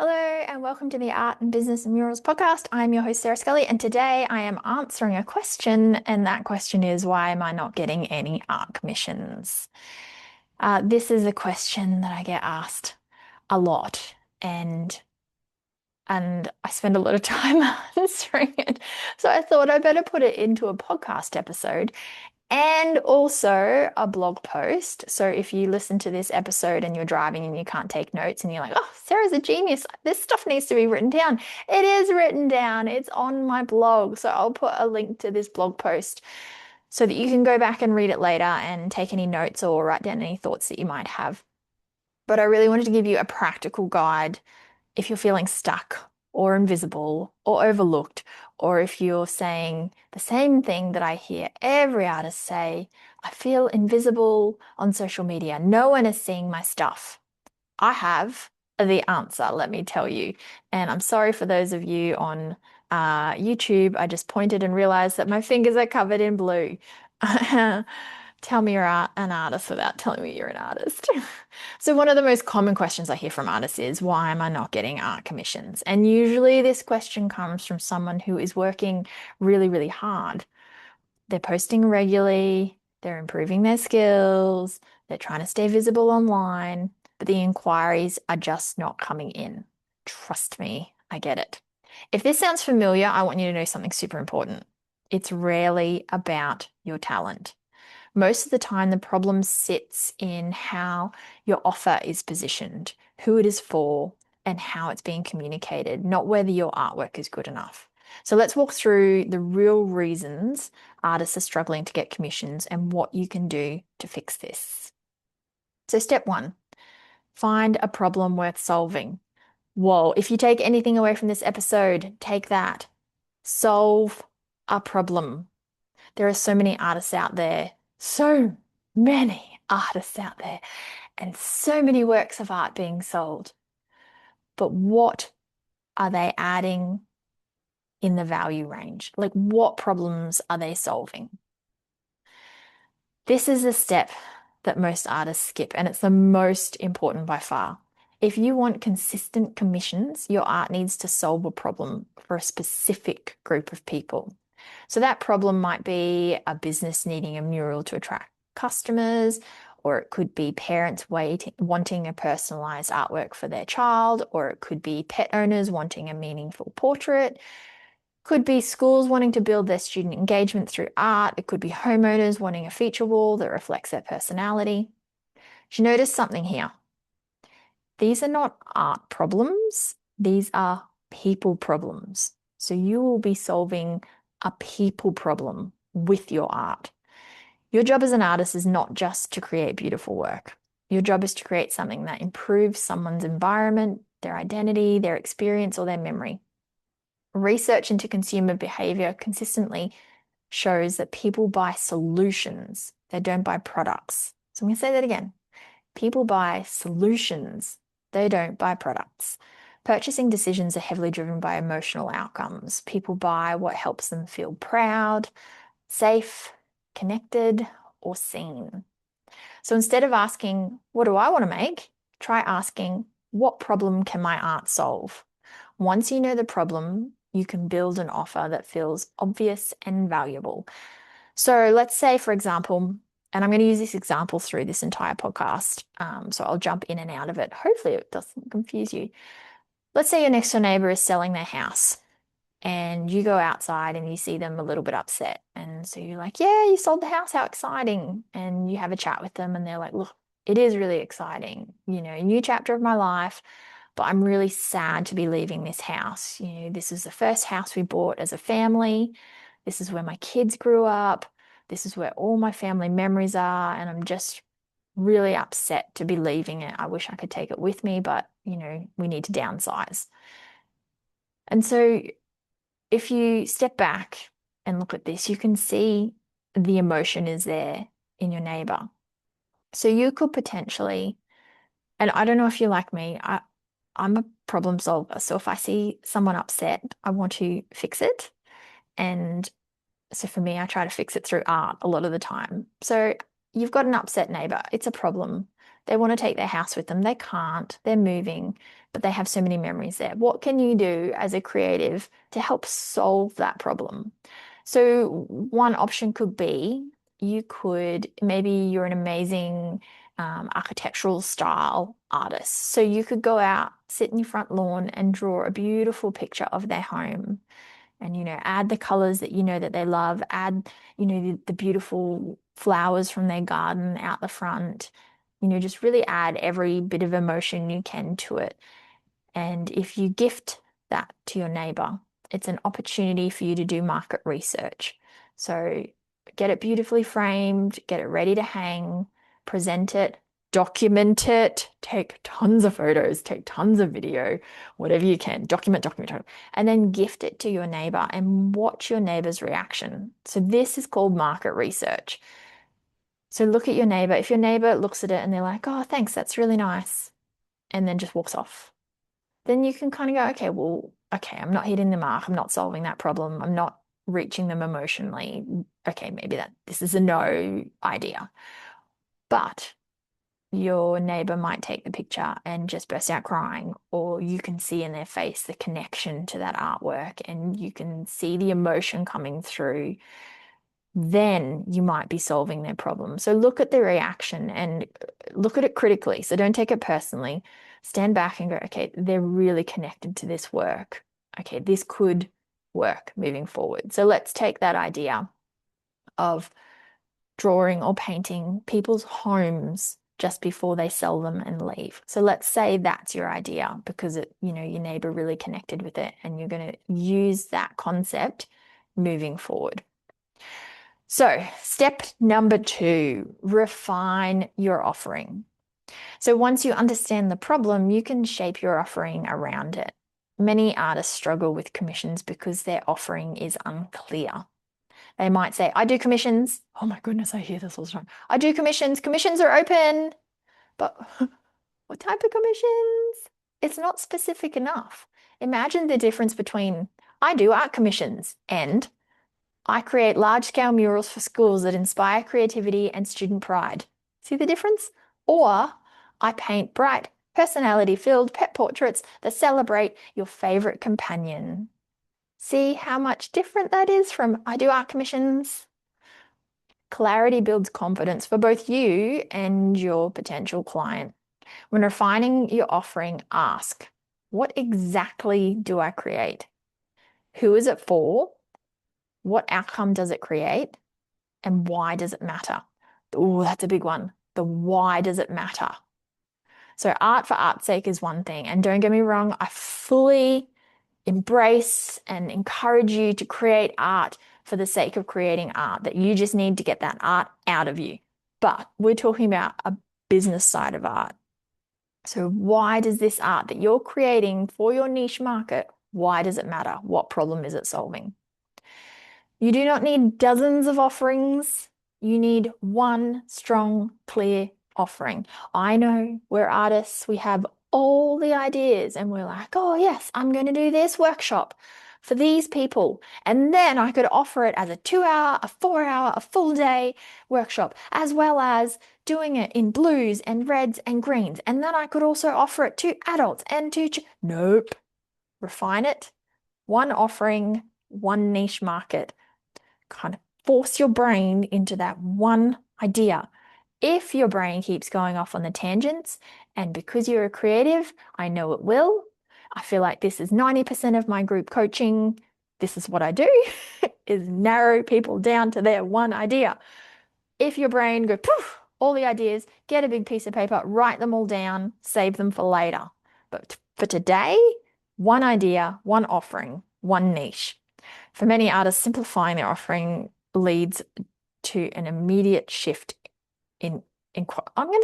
Hello and welcome to the Art and Business and Murals podcast. I'm your host, Sarah Scully, and today I am answering a question, and that question is, why am I not getting any art commissions? This is a question that I get asked a lot, and I spend a lot of time answering it. So I thought I better put it into a podcast episode and also a blog post. So if you listen to this episode and you're driving and you can't take notes and you're like, oh, Sarah's a genius. This stuff needs to be written down. It is written down. It's on my blog. So I'll put a link to this blog post so that you can go back and read it later and take any notes or write down any thoughts that you might have. But I really wanted to give you a practical guide if you're feeling stuck or invisible or overlooked, or if you're saying the same thing that I hear every artist say, I feel invisible on social media. No one is seeing my stuff. I have the answer, let me tell you. And I'm sorry for those of you on YouTube. I just pointed and realized that my fingers are covered in blue. Tell me you're an artist without telling me you're an artist. So one of the most common questions I hear from artists is, why am I not getting art commissions? And usually this question comes from someone who is working really, really hard. They're posting regularly, they're improving their skills, they're trying to stay visible online, but the inquiries are just not coming in. Trust me, I get it. If this sounds familiar, I want you to know something super important. It's rarely about your talent. Most of the time, the problem sits in how your offer is positioned, who it is for, and how it's being communicated, not whether your artwork is good enough. So let's walk through the real reasons artists are struggling to get commissions and what you can do to fix this. So, step one, find a problem worth solving. Whoa, if you take anything away from this episode, take that. Solve a problem. There are so many artists out there, so many artists out there, and so many works of art being sold. But what are they adding in the value range? Like, what problems are they solving? This is a step that most artists skip, and it's the most important by far. If you want consistent commissions, your art needs to solve a problem for a specific group of people. So that problem might be a business needing a mural to attract customers, or it could be parents wanting a personalized artwork for their child, or it could be pet owners wanting a meaningful portrait. Could be schools wanting to build their student engagement through art. It could be homeowners wanting a feature wall that reflects their personality. Did you notice something here? These are not art problems. These are people problems. So you will be solving a people problem with your art. Your job as an artist is not just to create beautiful work. Your job is to create something that improves someone's environment, their identity, their experience, or their memory. Research into consumer behavior consistently shows that people buy solutions, they don't buy products. So I'm going to say that again. People buy solutions, they don't buy products. Purchasing decisions are heavily driven by emotional outcomes. People buy what helps them feel proud, safe, connected, or seen. So instead of asking, what do I want to make? Try asking, what problem can my art solve? Once you know the problem, you can build an offer that feels obvious and valuable. So let's say, for example, and I'm going to use this example through this entire podcast, so I'll jump in and out of it. Hopefully, it doesn't confuse you. Let's say your next door neighbor is selling their house and you go outside and you see them a little bit upset. And so you're like, yeah, you sold the house. How exciting. And you have a chat with them and they're like, look, it is really exciting. You know, a new chapter of my life, but I'm really sad to be leaving this house. You know, this is the first house we bought as a family. This is where my kids grew up. This is where all my family memories are. And I'm just really upset to be leaving it. I wish I could take it with me, but, you know, we need to downsize. And so if you step back and look at this, you can see the emotion is there in your neighbor. So you could potentially, and I don't know if you're like me, I'm a problem solver. So if I see someone upset, I want to fix it. And so for me, I try to fix it through art a lot of the time. So you've got an upset neighbor. It's a problem. They want to take their house with them. They can't. They're moving, but they have so many memories there. What can you do as a creative to help solve that problem? So one option could be you could maybe you're an amazing architectural style artist. So you could go out, sit in your front lawn and draw a beautiful picture of their home and add the colors that that they love, add the beautiful flowers from their garden out the front, just really add every bit of emotion you can to it. And if you gift that to your neighbor, it's an opportunity for you to do market research. So get it beautifully framed, get it ready to hang, present it, document it, take tons of photos, take tons of video, whatever you can, document, and then gift it to your neighbor and watch your neighbor's reaction. So this is called market research. So look at your neighbor. If your neighbor looks at it and they're like, oh, thanks, that's really nice, and then just walks off, then you can kind of go, okay, well, okay, I'm not hitting the mark. I'm not solving that problem. I'm not reaching them emotionally. Okay, maybe this is a no idea. But your neighbor might take the picture and just burst out crying, or you can see in their face the connection to that artwork and you can see the emotion coming through. Then you might be solving their problem. So look at the reaction and look at it critically. So don't take it personally. Stand back and go, okay, they're really connected to this work. Okay, this could work moving forward. So let's take that idea of drawing or painting people's homes just before they sell them and leave. So let's say that's your idea because your neighbor really connected with it and you're going to use that concept moving forward. So, step number 2, refine your offering. So, once you understand the problem, you can shape your offering around it. Many artists struggle with commissions because their offering is unclear. They might say, I do commissions. Oh my goodness, I hear this all the time. I do commissions. Commissions are open. But what type of commissions? It's not specific enough. Imagine the difference between I do art commissions and I create large-scale murals for schools that inspire creativity and student pride. See the difference? Or I paint bright, personality-filled pet portraits that celebrate your favorite companion. See how much different that is from I do art commissions? Clarity builds confidence for both you and your potential client. When refining your offering, ask, what exactly do I create? Who is it for? What outcome does it create? And why does it matter? Oh, that's a big one. The why does it matter? So art for art's sake is one thing. And don't get me wrong, I fully embrace and encourage you to create art for the sake of creating art, that you just need to get that art out of you. But we're talking about a business side of art. So why does this art that you're creating for your niche market, why does it matter? What problem is it solving? You do not need dozens of offerings. You need one strong, clear offering. I know we're artists, we have all the ideas, and we're like, oh, yes, I'm going to do this workshop for these people. And then I could offer it as a 2-hour, a 4-hour, a full day workshop, as well as doing it in blues and reds and greens. And then I could also offer it to adults and to. Nope. Refine it. One offering, one niche market. Kind of force your brain into that one idea. If your brain keeps going off on the tangents, and because you're a creative, I know it will. I feel like this is 90% of my group coaching. This is what I do, is narrow people down to their one idea. If your brain go poof, all the ideas, get a big piece of paper, write them all down, save them for later. But for today, one idea, one offering, one niche. For many artists, simplifying their offering leads to an immediate shift in I'm going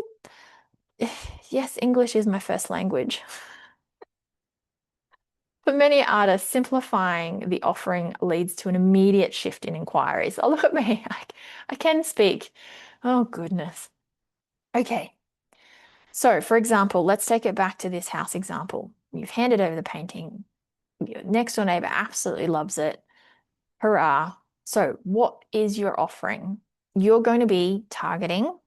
to, yes, English is my first language. For many artists, simplifying the offering leads to an immediate shift in inquiries. Oh, look at me. I can speak. Oh, goodness. Okay. So, for example, let's take it back to this house example. You've handed over the painting. Your next door neighbor absolutely loves it. Hurrah. So, what is your offering? You're going to be targeting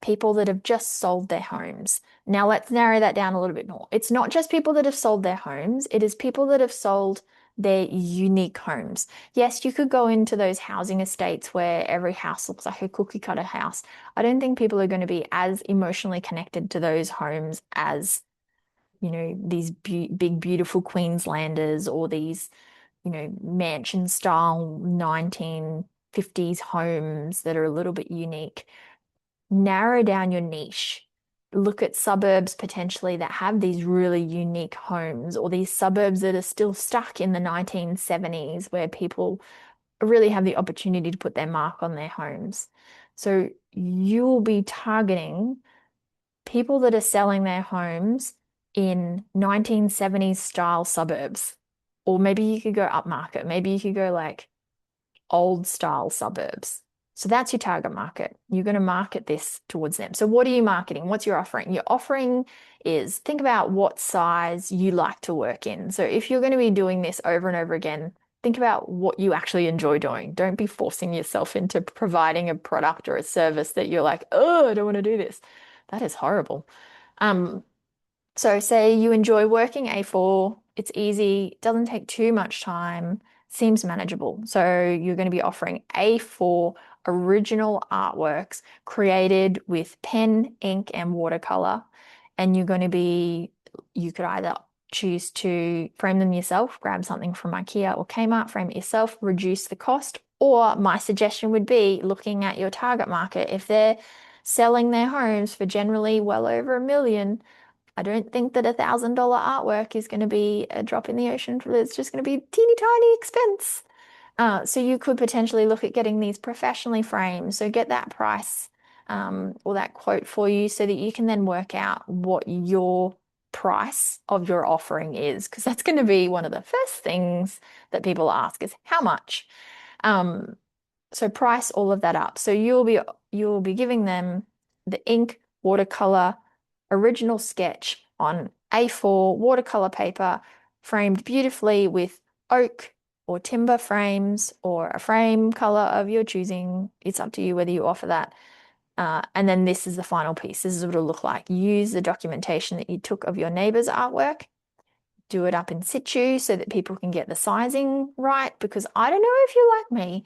people that have just sold their homes. Now let's narrow that down a little bit more. It's not just people that have sold their homes, it is people that have sold their unique homes. Yes, you could go into those housing estates where every house looks like a cookie cutter house. I don't think people are going to be as emotionally connected to those homes as, these big, beautiful Queenslanders or these, mansion style 1950s homes that are a little bit unique. Narrow down your niche. Look at suburbs potentially that have these really unique homes, or these suburbs that are still stuck in the 1970s where people really have the opportunity to put their mark on their homes. So you'll be targeting people that are selling their homes in 1970s style suburbs. Or maybe you could go upmarket. Maybe you could go like old style suburbs. So that's your target market. You're going to market this towards them. So what are you marketing? What's your offering? Your offering is, think about what size you like to work in. So if you're going to be doing this over and over again, think about what you actually enjoy doing. Don't be forcing yourself into providing a product or a service that you're like, oh, I don't want to do this. That is horrible. Um, so say you enjoy working A4, it's easy, doesn't take too much time, seems manageable. So you're going to be offering A4 original artworks created with pen, ink, and watercolor. And you could either choose to frame them yourself, grab something from IKEA or Kmart, frame it yourself, reduce the cost. Or my suggestion would be looking at your target market. If they're selling their homes for generally well over $1 million, I don't think that $1,000 artwork is going to be a drop in the ocean. It's just going to be a teeny tiny expense. So you could potentially look at getting these professionally framed. So get that price or that quote for you so that you can then work out what your price of your offering is, because that's going to be one of the first things that people ask is how much. Um, so price all of that up. So you'll be giving them the ink, watercolor, original sketch on A4 watercolor paper, framed beautifully with oak or timber frames or a frame color of your choosing. It's up to you whether you offer that. And then this is the final piece. This is what it'll look like. Use the documentation that you took of your neighbor's artwork. Do it up in situ so that people can get the sizing right. Because I don't know if you're like me,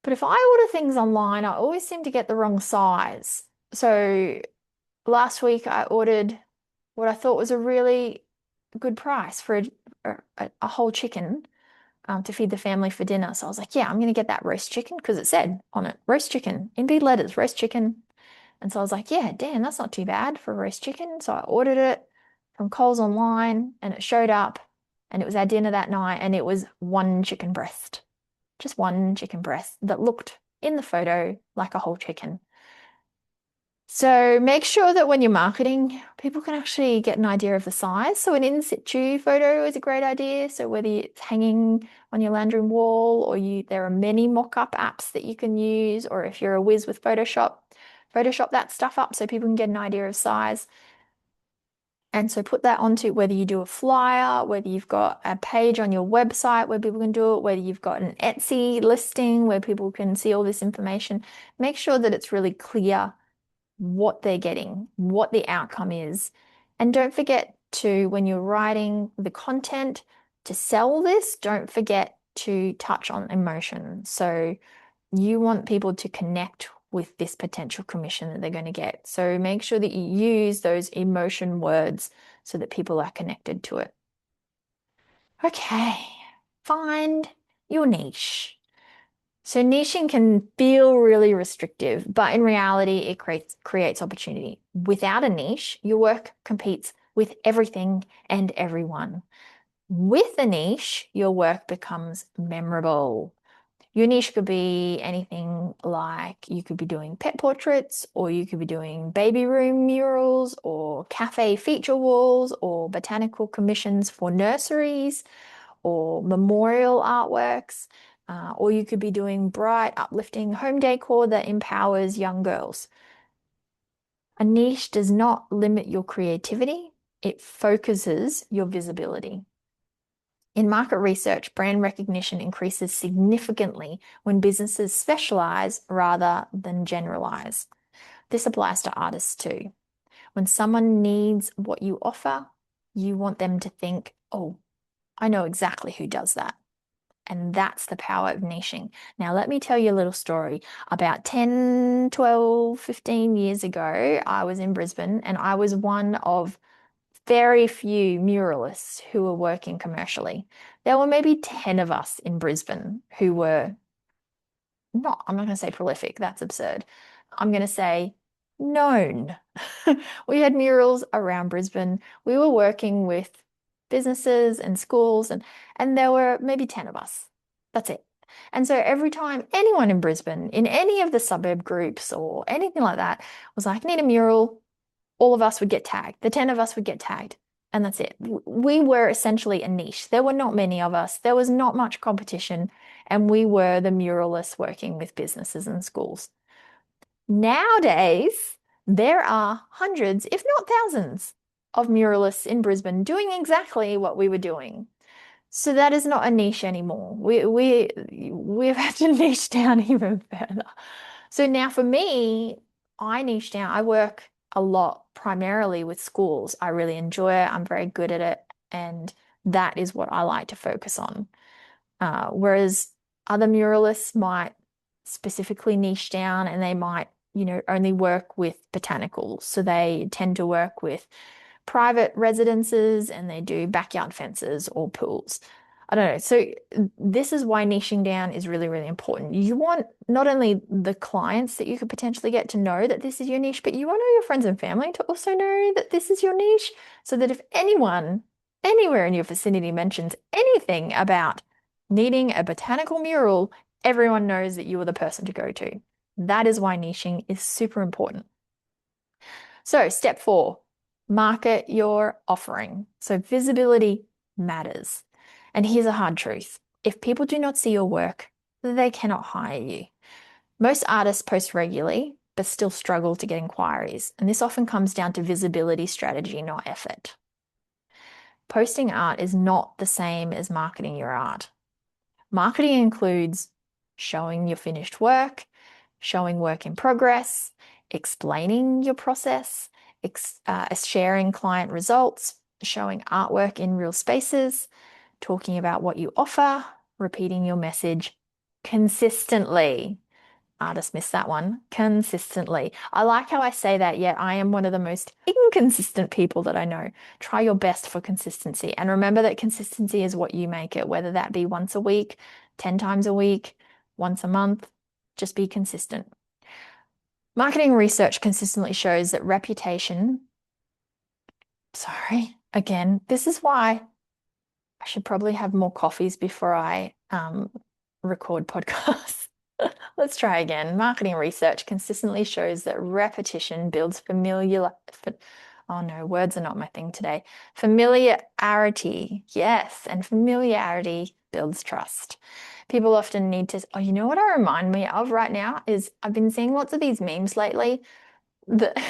but if I order things online, I always seem to get the wrong size. So last week I ordered what I thought was a really good price for a whole chicken to feed the family for dinner. So I was like, yeah, I'm going to get that roast chicken because it said on it, roast chicken, in big letters, roast chicken. And so I was like, yeah, damn, that's not too bad for roast chicken. So I ordered it from Coles online and it showed up and it was our dinner that night and it was one chicken breast, just one chicken breast that looked in the photo like a whole chicken. So make sure that when you're marketing, people can actually get an idea of the size. So an in situ photo is a great idea. So whether it's hanging on your lounge room wall or there are many mock-up apps that you can use, or if you're a whiz with Photoshop, Photoshop that stuff up so people can get an idea of size. And so put that onto whether you do a flyer, whether you've got a page on your website where people can do it, whether you've got an Etsy listing where people can see all this information. Make sure that it's really clear what they're getting, what the outcome is. And don't forget to, when you're writing the content to sell this, don't forget to touch on emotion. So you want people to connect with this potential commission that they're going to get. So make sure that you use those emotion words so that people are connected to it. Okay, find your niche. So niching can feel really restrictive, but in reality, it creates opportunity. Without a niche, your work competes with everything and everyone. With a niche, your work becomes memorable. Your niche could be anything, like you could be doing pet portraits, or you could be doing baby room murals, or cafe feature walls, or botanical commissions for nurseries, or memorial artworks, or you could be doing bright, uplifting home decor that empowers young girls. A niche does not limit your creativity, it focuses your visibility. In market research, brand recognition increases significantly when businesses specialize rather than generalize. This applies to artists too. When someone needs what you offer, you want them to think, oh, I know exactly who does that. And that's the power of niching. Now, let me tell you a little story. About 10, 12, 15 years ago, I was in Brisbane and I was one of very few muralists who were working commercially. There were maybe 10 of us in Brisbane who were not, I'm not going to say prolific, that's absurd. I'm going to say known. We had murals around Brisbane. We were working with businesses and schools, and there were maybe 10 of us. That's it. And so every time anyone in Brisbane, in any of the suburb groups or anything like that, was like, need a mural, all of us would get tagged. The 10 of us would get tagged. And that's it. We were essentially a niche. There were not many of us. There was not much competition. And we were the muralists working with businesses and schools. Nowadays, there are hundreds, if not thousands, of muralists in Brisbane doing exactly what we were doing. So that is not a niche anymore. We've had to niche down even further. So now for me, I niche down. I work a lot primarily with schools. I really enjoy it. I'm very good at it. And that is what I like to focus on. Whereas other muralists might specifically niche down and they might, only work with botanicals. So they tend to work with private residences and they do backyard fences or pools. I don't know. So this is why niching down is really, really important. You want not only the clients that you could potentially get to know that this is your niche, but you want all your friends and family to also know that this is your niche, so that if anyone anywhere in your vicinity mentions anything about needing a botanical mural, everyone knows that you are the person to go to. That is why niching is super important. So, step 4, market your offering. So, visibility matters. And here's a hard truth. If people do not see your work, they cannot hire you. Most artists post regularly, but still struggle to get inquiries. And this often comes down to visibility strategy, not effort. Posting art is not the same as marketing your art. Marketing includes showing your finished work, showing work in progress, explaining your process, sharing client results, showing artwork in real spaces, talking about what you offer, repeating your message consistently. Artists miss that one. Consistently. I like how I say that, yet I am one of the most inconsistent people that I know. Try your best for consistency. And remember that consistency is what you make it, whether that be once a week, 10 times a week, once a month. Just be consistent. Marketing research consistently shows that reputation, sorry, again, this is why I should probably have more coffees before I record podcasts. Let's try again. Marketing research consistently shows that repetition builds familiar. Oh no, words are not my thing today. Familiarity, yes, and familiarity builds trust. People often need to. Oh, you know what I remind me of right now is I've been seeing lots of these memes lately that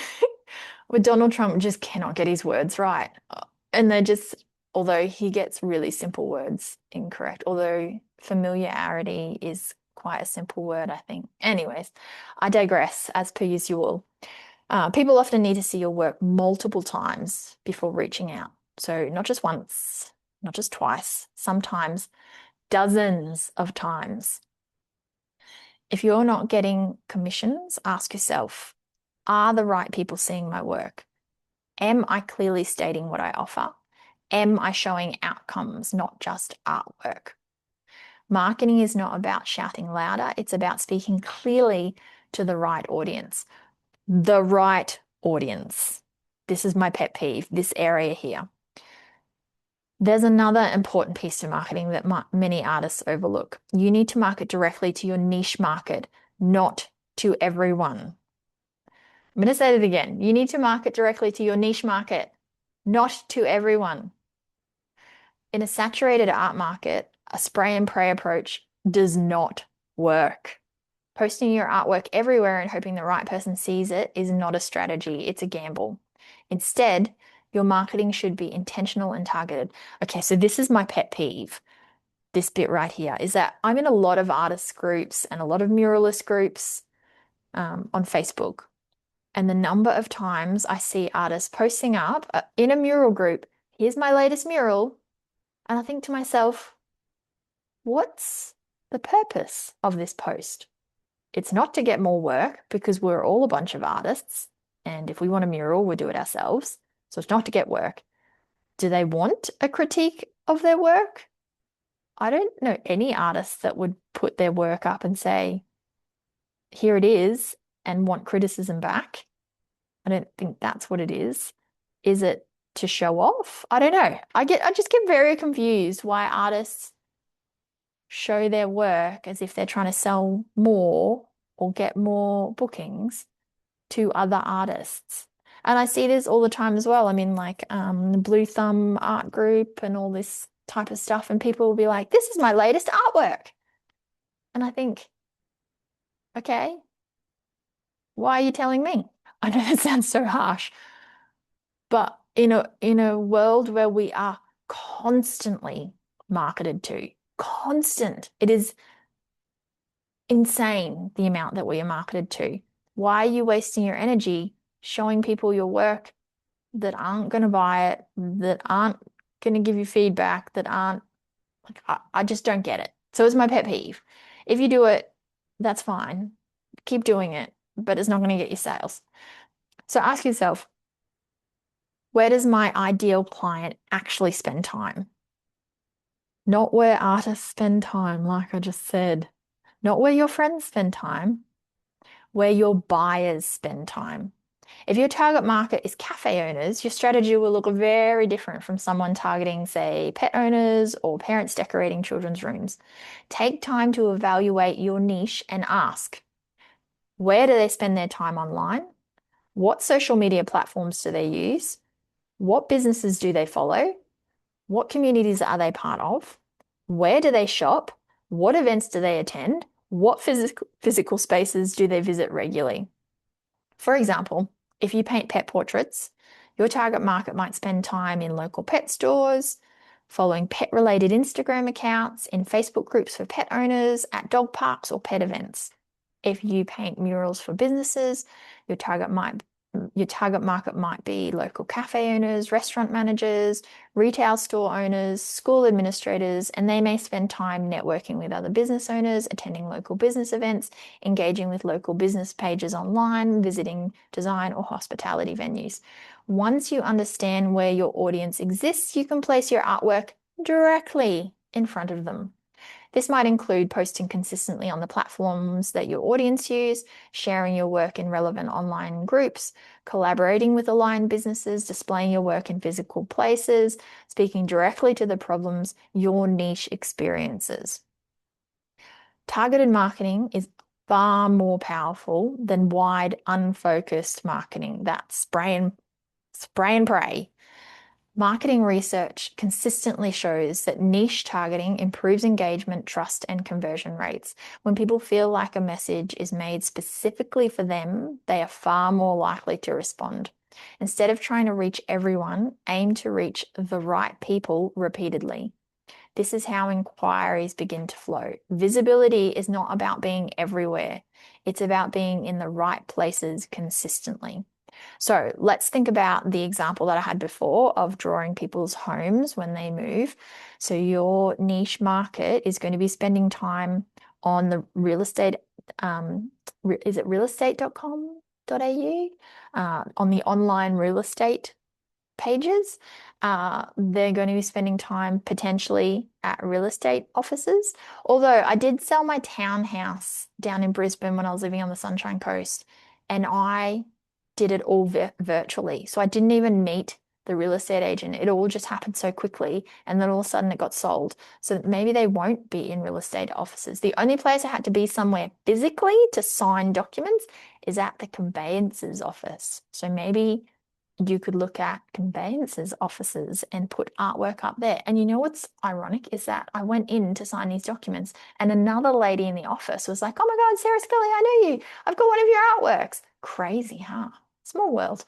where Donald Trump just cannot get his words right, and they're just. Although he gets really simple words incorrect, although familiarity is quite a simple word, I think. Anyways, I digress as per usual. People often need to see your work multiple times before reaching out. So not just once, not just twice, sometimes dozens of times. If you're not getting commissions, ask yourself, are the right people seeing my work? Am I clearly stating what I offer? Am I showing outcomes, not just artwork? Marketing is not about shouting louder, it's about speaking clearly to the right audience. The right audience. This is my pet peeve, this area here. There's another important piece to marketing that many artists overlook. You need to market directly to your niche market, not to everyone. I'm going to say that again. You need to market directly to your niche market, not to everyone. In a saturated art market, a spray and pray approach does not work. Posting your artwork everywhere and hoping the right person sees it is not a strategy, it's a gamble. Instead, your marketing should be intentional and targeted. Okay, so this is my pet peeve. This bit right here is that I'm in a lot of artist groups and a lot of muralist groups on Facebook. And the number of times I see artists posting up in a mural group, here's my latest mural. And I think to myself, what's the purpose of this post? It's not to get more work because we're all a bunch of artists. And if we want a mural, we'll do it ourselves. So it's not to get work. Do they want a critique of their work? I don't know any artists that would put their work up and say, here it is, and want criticism back. I don't think that's what it is. Is it to show off? I don't know. I just get very confused why artists show their work as if they're trying to sell more or get more bookings to other artists. And I see this all the time as well. I mean, like the Blue Thumb art group and all this type of stuff. And people will be like, this is my latest artwork. And I think, okay, why are you telling me? I know that sounds so harsh, but in a world where we are constantly marketed to, constant, it is insane the amount that we are marketed to. Why are you wasting your energy showing people your work that aren't going to buy it, that aren't going to give you feedback, that aren't like, I just don't get it. So it's my pet peeve. If you do it, that's fine. Keep doing it, but it's not going to get you sales. So ask yourself, where does my ideal client actually spend time? Not where artists spend time, like I just said. Not where your friends spend time, where your buyers spend time. If your target market is cafe owners, your strategy will look very different from someone targeting, say, pet owners or parents decorating children's rooms. Take time to evaluate your niche and ask, where do they spend their time online? What social media platforms do they use? What businesses do they follow? What communities are they part of? Where do they shop? What events do they attend? What physical spaces do they visit regularly? For example, if you paint pet portraits, your target market might spend time in local pet stores, following pet-related Instagram accounts, in Facebook groups for pet owners, at dog parks or pet events. If you paint murals for businesses, your target market might be local cafe owners, restaurant managers, retail store owners, school administrators, and they may spend time networking with other business owners, attending local business events, engaging with local business pages online, visiting design or hospitality venues. Once you understand where your audience exists, you can place your artwork directly in front of them. This might include posting consistently on the platforms that your audience use, sharing your work in relevant online groups, collaborating with aligned businesses, displaying your work in physical places, speaking directly to the problems your niche experiences. Targeted marketing is far more powerful than wide, unfocused marketing. That's spray and pray. Marketing research consistently shows that niche targeting improves engagement, trust, and conversion rates. When people feel like a message is made specifically for them, they are far more likely to respond. Instead of trying to reach everyone, aim to reach the right people repeatedly. This is how inquiries begin to flow. Visibility is not about being everywhere. It's about being in the right places consistently. So let's think about the example that I had before of drawing people's homes when they move. So your niche market is going to be spending time on the real estate, is it realestate.com.au? On the online real estate pages. They're going to be spending time potentially at real estate offices. Although I did sell my townhouse down in Brisbane when I was living on the Sunshine Coast, and I did it all virtually. So I didn't even meet the real estate agent. It all just happened so quickly, and then all of a sudden it got sold. So maybe they won't be in real estate offices. The only place I had to be somewhere physically to sign documents is at the conveyances office. So maybe you could look at conveyances offices and put artwork up there. And you know what's ironic is that I went in to sign these documents and another lady in the office was like, oh my God, Sarah Scully, I know you. I've got one of your artworks. Crazy, huh? Small world.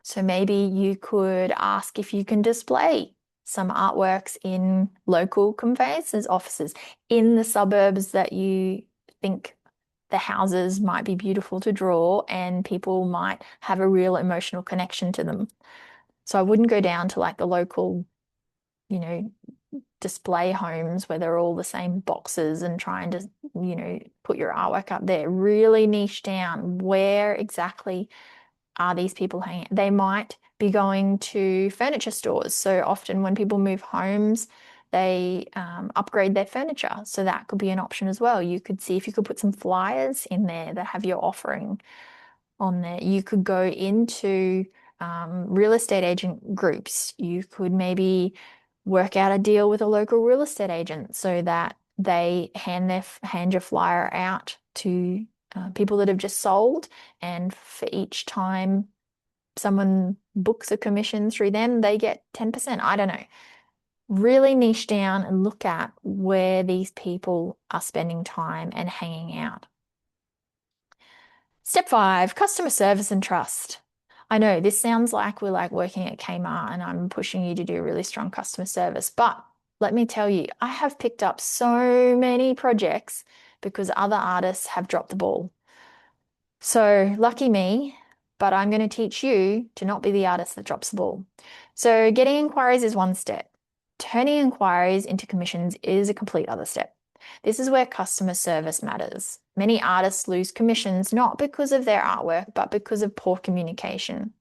So maybe you could ask if you can display some artworks in local conveyances offices in the suburbs that you think The houses might be beautiful to draw and people might have a real emotional connection to them. So I wouldn't go down to like the local, you know, display homes where they're all the same boxes and trying to, put your artwork up there. Really niche down. Where exactly are these people hanging? They might be going to furniture stores. So often when people move homes, they upgrade their furniture. So that could be an option as well. You could see if you could put some flyers in there that have your offering on there. You could go into real estate agent groups. You could maybe work out a deal with a local real estate agent so that they hand your flyer out to people that have just sold, and for each time someone books a commission through them, they get 10%. I don't know. Really niche down and look at where these people are spending time and hanging out. Step 5, customer service and trust. I know this sounds like we're like working at Kmart and I'm pushing you to do really strong customer service, but let me tell you, I have picked up so many projects because other artists have dropped the ball. So lucky me, but I'm going to teach you to not be the artist that drops the ball. So getting inquiries is one step. Turning inquiries into commissions is a complete other step. This is where customer service matters. Many artists lose commissions not because of their artwork, but because of poor communication.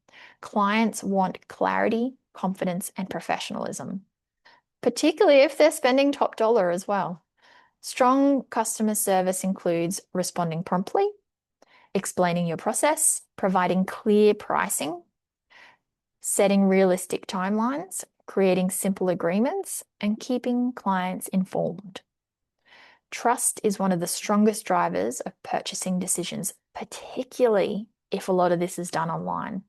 Clients want clarity, confidence, and professionalism, particularly if they're spending top dollar as well. Strong customer service includes responding promptly, explaining your process, providing clear pricing, setting realistic timelines, creating simple agreements, and keeping clients informed. Trust is one of the strongest drivers of purchasing decisions, particularly if a lot of this is done online.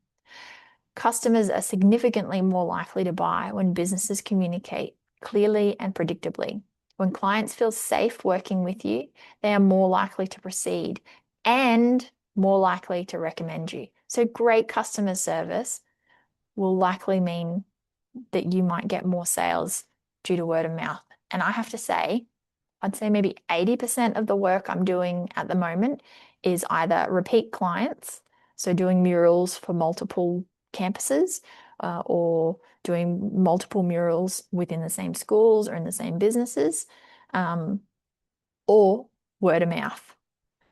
Customers are significantly more likely to buy when businesses communicate clearly and predictably. When clients feel safe working with you, they are more likely to proceed and more likely to recommend you. So great customer service will likely mean that you might get more sales due to word of mouth. And I have to say, I'd say maybe 80% of the work I'm doing at the moment is either repeat clients, so doing murals for multiple campuses, or doing multiple murals within the same schools or in the same businesses, or word of mouth.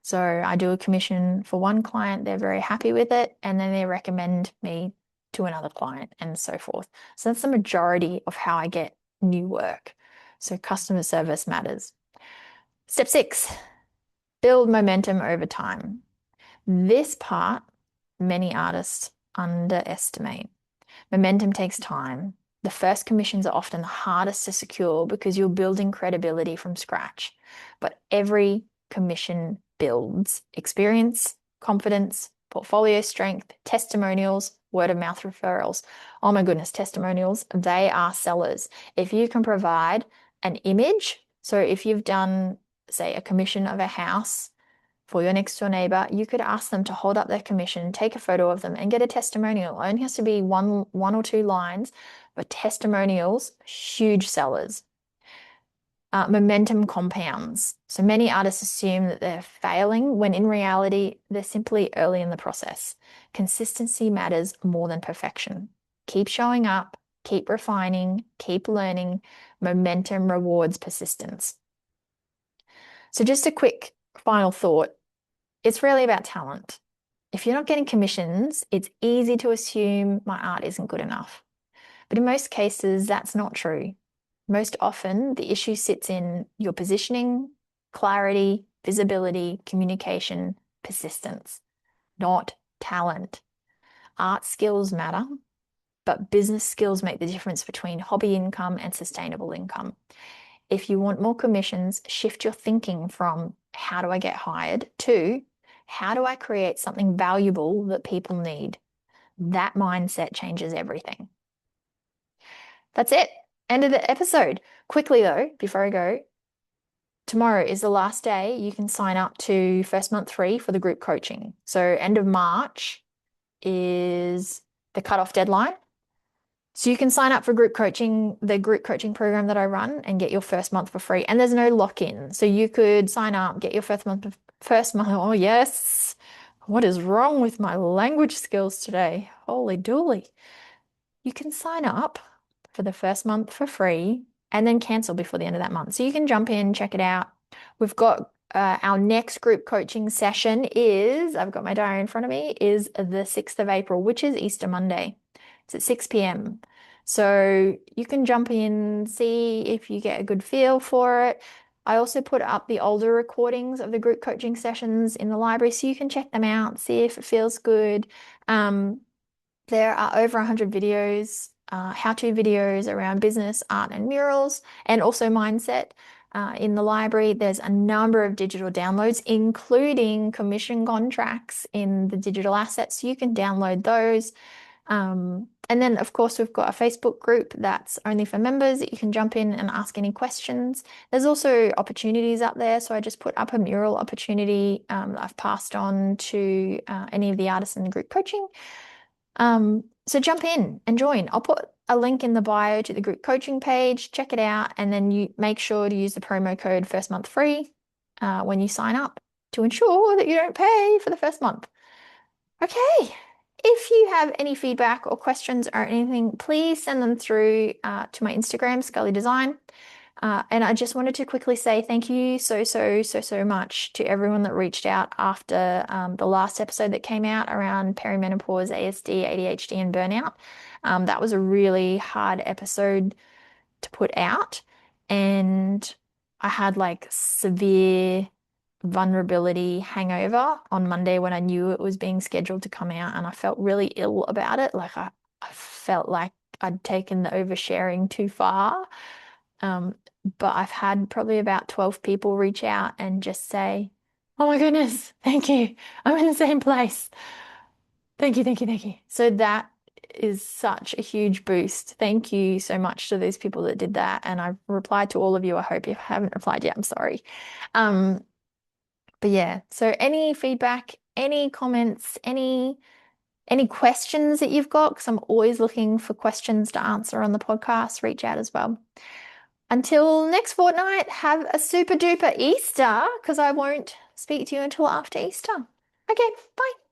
So I do a commission for one client, they're very happy with it, and then they recommend me to another client and so forth. So that's the majority of how I get new work. So customer service matters. Step 6, build momentum over time. This part, many artists underestimate. Momentum takes time. The first commissions are often the hardest to secure because you're building credibility from scratch. But every commission builds experience, confidence, portfolio strength, testimonials, word of mouth referrals. Oh my goodness, testimonials, they are sellers. If you can provide an image, so if you've done, say, a commission of a house for your next door neighbor, you could ask them to hold up their commission, take a photo of them, and get a testimonial. It only has to be one or two lines, but testimonials, huge sellers. Momentum compounds. So many artists assume that they're failing when in reality, they're simply early in the process. Consistency matters more than perfection. Keep showing up, keep refining, keep learning. Momentum rewards persistence. So just a quick final thought. It's really about talent. If you're not getting commissions, it's easy to assume my art isn't good enough. But in most cases, that's not true. Most often, the issue sits in your positioning, clarity, visibility, communication, persistence, not talent. Art skills matter, but business skills make the difference between hobby income and sustainable income. If you want more commissions, shift your thinking from how do I get hired to how do I create something valuable that people need? That mindset changes everything. That's it. End of the episode. Quickly though, before I go, tomorrow is the last day you can sign up to first month free for the group coaching. So end of March is the cutoff deadline. So you can sign up for group coaching, the group coaching program that I run, and get your first month for free. And there's no lock-in. So you could sign up, get your First month, oh yes. What is wrong with my language skills today? Holy dooly. You can sign up for the first month for free and then cancel before the end of that month. So you can jump in, check it out. We've got our next group coaching session is, I've got my diary in front of me, is the 6th of April, which is Easter Monday. It's at 6 p.m. So you can jump in, see if you get a good feel for it. I also put up the older recordings of the group coaching sessions in the library so you can check them out, see if it feels good. There are over 100 videos, how-to videos around business, art, and murals, and also mindset. In the library, there's a number of digital downloads, including commission contracts in the digital assets. So you can download those. And then, of course, we've got a Facebook group that's only for members that you can jump in and ask any questions. There's also opportunities up there. So I just put up a mural opportunity that I've passed on to any of the artists in the group coaching. So jump in and join. I'll put a link in the bio to the group coaching page. Check it out, and then you make sure to use the promo code first month free when you sign up to ensure that you don't pay for the first month. Okay. If you have any feedback or questions or anything, please send them through to my Instagram, Scully Design. And I just wanted to quickly say thank you so much to everyone that reached out after the last episode that came out around perimenopause, ASD, ADHD, and burnout. That was a really hard episode to put out. And I had like severe vulnerability hangover on Monday when I knew it was being scheduled to come out, and I felt really ill about it. I felt like I'd taken the oversharing too far. Um, but I've had probably about 12 people reach out and just say, "Oh my goodness, thank you. I'm in the same place. Thank you, thank you, thank you." So that is such a huge boost. Thank you so much to those people that did that. And I've replied to all of you. I hope you haven't replied yet. I'm sorry. Um, but yeah, so any feedback, any comments, any questions that you've got, because I'm always looking for questions to answer on the podcast, reach out as well. Until next fortnight, have a super duper Easter because I won't speak to you until after Easter. Okay, bye.